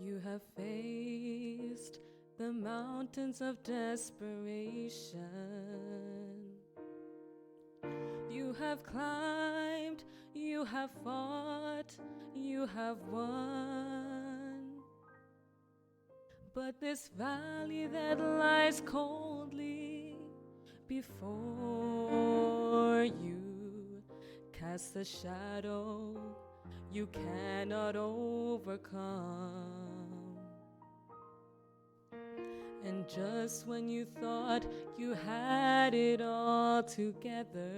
You have faced the mountains of desperation. You have climbed, you have fought, you have won. But this valley that lies coldly before you casts a shadow you cannot overcome. And just when you thought you had it all together,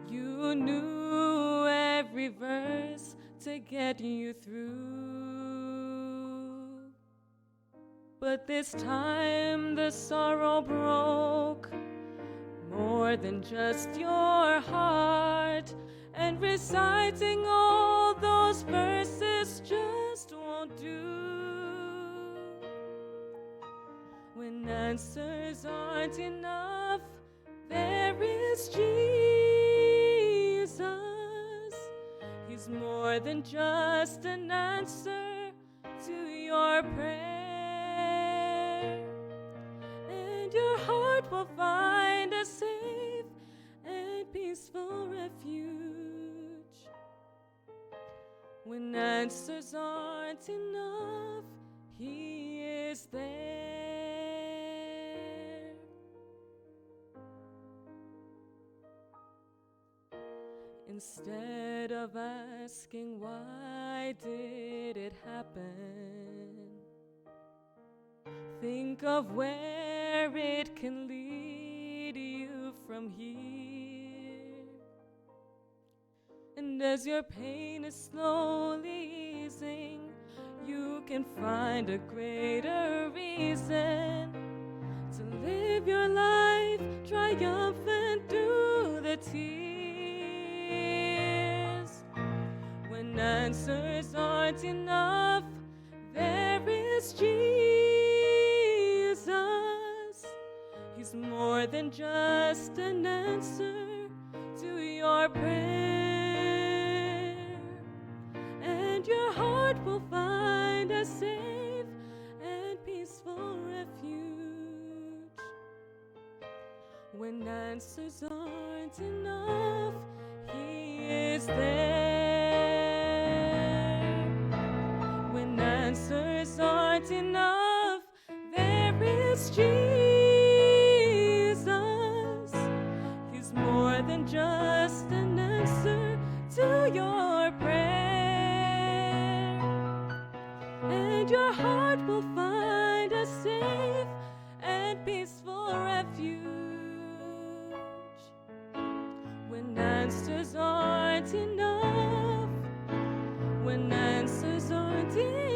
you knew every verse to get you through. But this time the sorrow broke more than just your heart, and reciting all those verses just won't do. When answers aren't enough, there is Jesus. He's more than just an answer to your prayer, and your heart will find a safe and peaceful refuge. When answers aren't enough, He is there. Instead of asking why did it happen, think of where it can lead you from here. And as your pain is slowly easing, you can find a greater reason to live your life triumphant through the tears. When answers aren't enough, there is Jesus. He's more than just an answer to your prayer, and your heart will find a safe and peaceful refuge. When answers aren't enough, He is there. When answers aren't enough, there is Jesus. He's more than just an answer to your prayer, and your heart will find a safe and peaceful refuge. When answers aren't enough, when answers aren't enough,